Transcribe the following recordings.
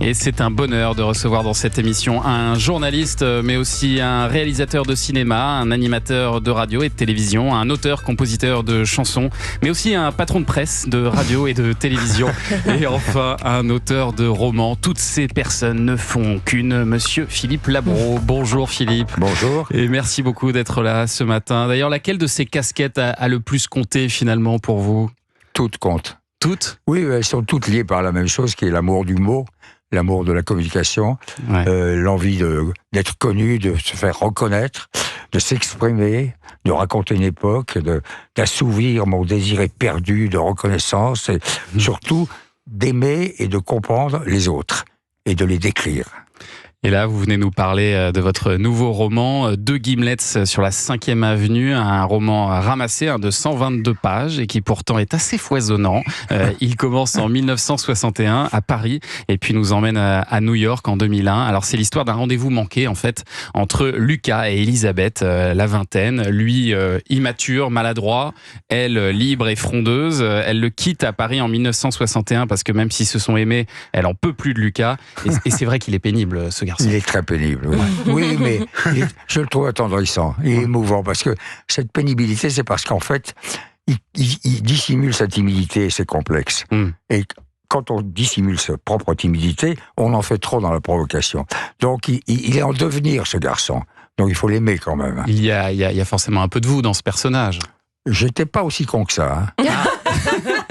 Et c'est un bonheur de recevoir dans cette émission un journaliste, mais aussi un réalisateur de cinéma, un animateur de radio et de télévision, un auteur, compositeur de chansons, mais aussi un patron de presse, de radio et de télévision, et enfin un auteur de romans. Toutes ces personnes ne font qu'une. Monsieur Philippe Labro. Bonjour Philippe. Bonjour. Et merci beaucoup d'être là ce matin. D'ailleurs, laquelle de ces casquettes a le plus compté finalement pour vous ? Toutes comptent. Toutes ? Oui, elles sont toutes liées par la même chose, qui est l'amour du mot, l'amour de la communication, l'envie d'être connu, de se faire reconnaître, de s'exprimer, de raconter une époque, d'assouvir mon désir éperdu de reconnaissance, et surtout d'aimer et de comprendre les autres, et de les décrire. Et là, vous venez nous parler de votre nouveau roman, Deux Gimlets sur la 5e avenue, un roman ramassé de 122 pages et qui pourtant est assez foisonnant. Il commence en 1961 à Paris et puis nous emmène à New York en 2001. Alors c'est l'histoire d'un rendez-vous manqué en fait entre Lucas et Elisabeth, la vingtaine. Lui immature, maladroit, elle libre et frondeuse. Elle le quitte à Paris en 1961 parce que même s'ils se sont aimés, elle en peut plus de Lucas. Et c'est vrai qu'il est pénible ce garçon. Il est très pénible, oui. Oui, mais je le trouve attendrissant et émouvant, parce que cette pénibilité, c'est parce qu'en fait, il dissimule sa timidité et ses complexes. Et quand on dissimule sa propre timidité, on en fait trop dans la provocation. Donc, il est en devenir, ce garçon. Donc, il faut l'aimer quand même. Il y a forcément un peu de vous dans ce personnage. J'étais pas aussi con que ça.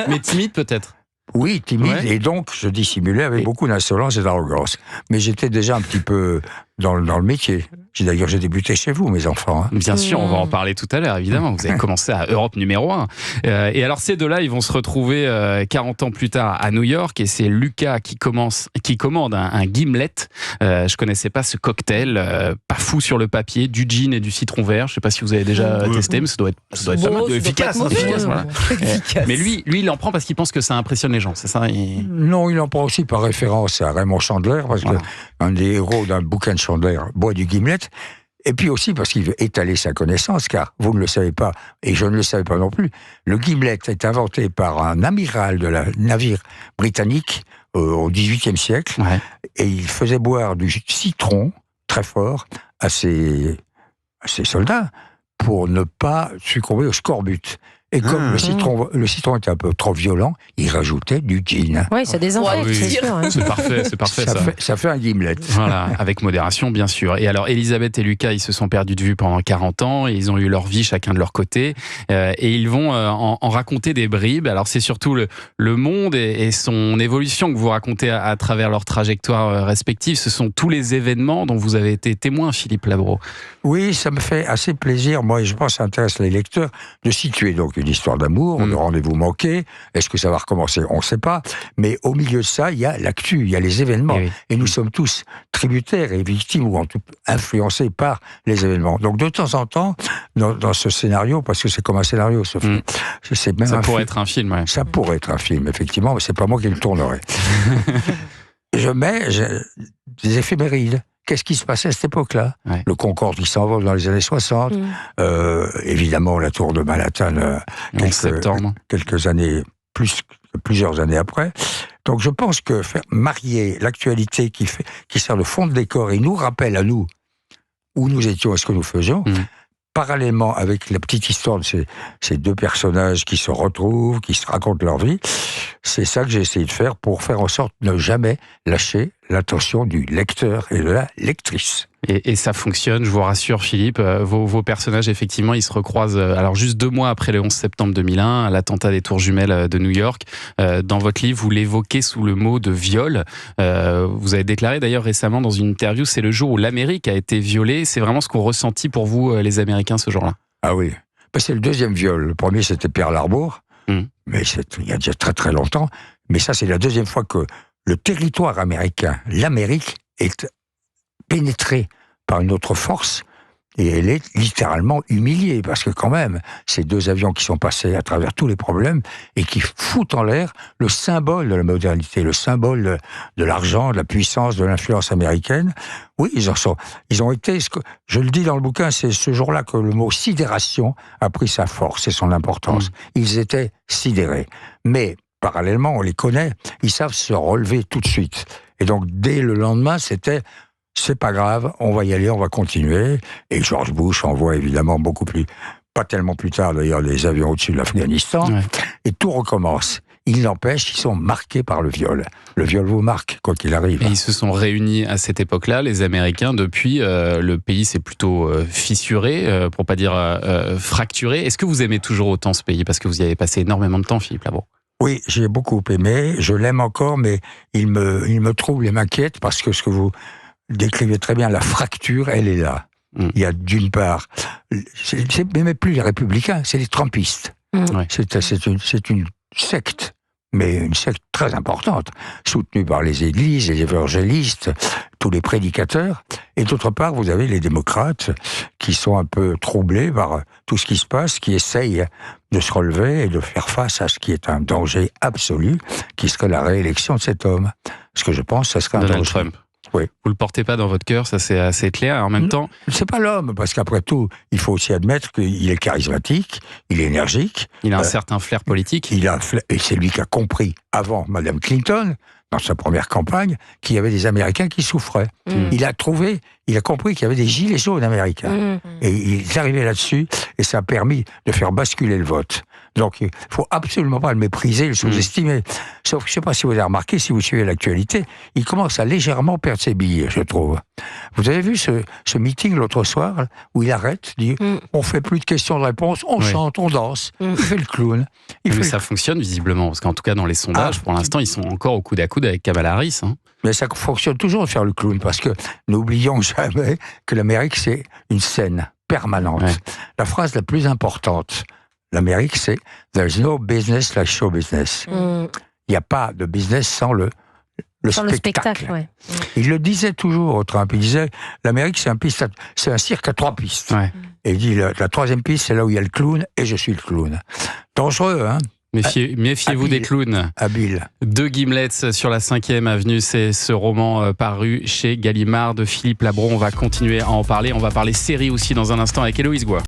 Mais timide peut-être. Oui, timide, et donc je dissimulais avec beaucoup d'insolence et d'arrogance. Mais j'étais déjà un petit peu dans le métier. D'ailleurs, j'ai débuté chez vous, mes enfants. Bien sûr, on va en parler tout à l'heure, évidemment. Vous avez commencé à Europe numéro 1. Et alors, ces deux-là, ils vont se retrouver 40 ans plus tard à New York, et c'est Lucas qui commande un gimlet. Je connaissais pas ce cocktail, pas fou sur le papier, du gin et du citron vert. Je sais pas si vous avez déjà testé, mais ça doit être pas mal, efficace. Voilà. Mais lui, il en prend parce qu'il pense que ça impressionne les gens, c'est ça ? Non, il en prend aussi par référence à Raymond Chandler, parce que un des héros d'un bouquin de Chandler boit du gimlet. Et puis aussi parce qu'il veut étaler sa connaissance, car vous ne le savez pas, et je ne le savais pas non plus, le gimlet est inventé par un amiral de la navire britannique au XVIIIe siècle, et il faisait boire du citron très fort à ses soldats pour ne pas succomber au scorbut. Et comme le citron était un peu trop violent, il rajoutait du gin. Oui, ça désinfecte, c'est sûr. C'est parfait ça. Ça fait un gimlet. Voilà, avec modération, bien sûr. Et alors, Elisabeth et Lucas, ils se sont perdus de vue pendant 40 ans, et ils ont eu leur vie chacun de leur côté, et ils vont en raconter des bribes. Alors, c'est surtout le monde et son évolution que vous racontez à travers leurs trajectoires respectives. Ce sont tous les événements dont vous avez été témoin, Philippe Labro. Oui, ça me fait assez plaisir, moi, et je pense que ça intéresse les lecteurs, de situer donc une histoire d'amour, de rendez-vous manqué. Est-ce que ça va recommencer ? On ne sait pas. Mais au milieu de ça, il y a l'actu, il y a les événements. Et nous sommes tous tributaires et victimes, ou en tout influencés par les événements. Donc de temps en temps, dans ce scénario, parce que c'est comme un scénario, ce film. Ça pourrait être un film, ouais. Ça pourrait être un film, effectivement, mais c'est pas moi qui le tournerai. Je mets des éphémérides. Qu'est-ce qui se passait à cette époque-là ? Le Concorde qui s'envole dans les années 60, évidemment la tour de Manhattan plusieurs années après. Donc je pense que faire marier l'actualité qui sert de fond de décor et nous rappelle à nous où nous étions et ce que nous faisions, parallèlement avec la petite histoire de ces deux personnages qui se retrouvent, qui se racontent leur vie, c'est ça que j'ai essayé de faire pour faire en sorte de ne jamais lâcher l'attention du lecteur et de la lectrice. Et ça fonctionne, je vous rassure Philippe, vos personnages effectivement ils se recroisent alors juste 2 mois après le 11 septembre 2001, à l'attentat des tours jumelles de New York. Dans votre livre, vous l'évoquez sous le mot de viol. Vous avez déclaré d'ailleurs récemment dans une interview, c'est le jour où l'Amérique a été violée. C'est vraiment ce qu'ont ressenti pour vous les Américains ce jour-là ? Ah oui, c'est le deuxième viol. Le premier c'était Pearl Harbor, mais il y a déjà très très longtemps. Mais ça c'est la deuxième fois que le territoire américain, l'Amérique, est pénétrée par une autre force, et elle est littéralement humiliée, parce que quand même, ces deux avions qui sont passés à travers tous les problèmes, et qui foutent en l'air le symbole de la modernité, le symbole de l'argent, de la puissance, de l'influence américaine. Oui, ils ont été, je le dis dans le bouquin, c'est ce jour-là que le mot sidération a pris sa force et son importance. Ils étaient sidérés. Mais, parallèlement, on les connaît, ils savent se relever tout de suite. Et donc, dès le lendemain, c'était... C'est pas grave, on va y aller, on va continuer. Et George Bush envoie évidemment pas tellement plus tard d'ailleurs, les avions au-dessus de l'Afghanistan. Ouais. Et tout recommence. Il n'empêche, ils sont marqués par le viol. Le viol vous marque, quoi qu'il arrive. Et ils se sont réunis à cette époque-là, les Américains. Depuis, le pays s'est plutôt fissuré, pour pas dire fracturé. Est-ce que vous aimez toujours autant ce pays? Parce que vous y avez passé énormément de temps, Philippe Labro. Oui, j'ai beaucoup aimé. Je l'aime encore, mais il me trouble et m'inquiète parce que ce que vous décrivez très bien, la fracture, elle est là. Il y a d'une part, c'est même plus les républicains, c'est les trumpistes. Ouais. C'est une secte, mais une secte très importante, soutenue par les églises, les évangélistes, tous les prédicateurs. Et d'autre part, vous avez les démocrates qui sont un peu troublés par tout ce qui se passe, qui essayent de se relever et de faire face à ce qui est un danger absolu, qui serait la réélection de cet homme. Ce que je pense, ça serait un Donald danger. Trump. Oui. Vous le portez pas dans votre cœur, ça c'est assez clair. En même temps, c'est pas l'homme, parce qu'après tout, il faut aussi admettre qu'il est charismatique, il est énergique. Il a un certain flair politique. Et c'est lui qui a compris, avant Madame Clinton, dans sa première campagne, qu'il y avait des Américains qui souffraient. Il a compris qu'il y avait des gilets jaunes américains. Et il est arrivé là-dessus, et ça a permis de faire basculer le vote. Donc, il faut absolument pas le mépriser, le sous-estimer. Sauf que je ne sais pas si vous avez remarqué, si vous suivez l'actualité, il commence à légèrement perdre ses billets, je trouve. Vous avez vu ce meeting l'autre soir, où il arrête, dit on fait plus de questions-réponses, on chante, on danse, il fait le clown. Mais ça fonctionne visiblement, parce qu'en tout cas, dans les sondages, pour l'instant, ils sont encore au coude à coude avec Kamala Harris. Mais ça fonctionne toujours de faire le clown, parce que n'oublions jamais que l'Amérique, c'est une scène permanente. Ouais. La phrase la plus importante, l'Amérique, c'est « There's no business like show business ». Il n'y a pas de business sans le spectacle. Ouais. Il le disait toujours, Trump. Il disait « L'Amérique, c'est un cirque à 3 pistes ouais. ». Et il dit « La troisième piste, c'est là où il y a le clown, et je suis le clown ». Dangereux, hein. Méfiez-vous des clowns. Habile. 2 Gimlets sur la 5e avenue, c'est ce roman paru chez Gallimard de Philippe Labro. On va continuer à en parler. On va parler série aussi dans un instant avec Héloïse Goua.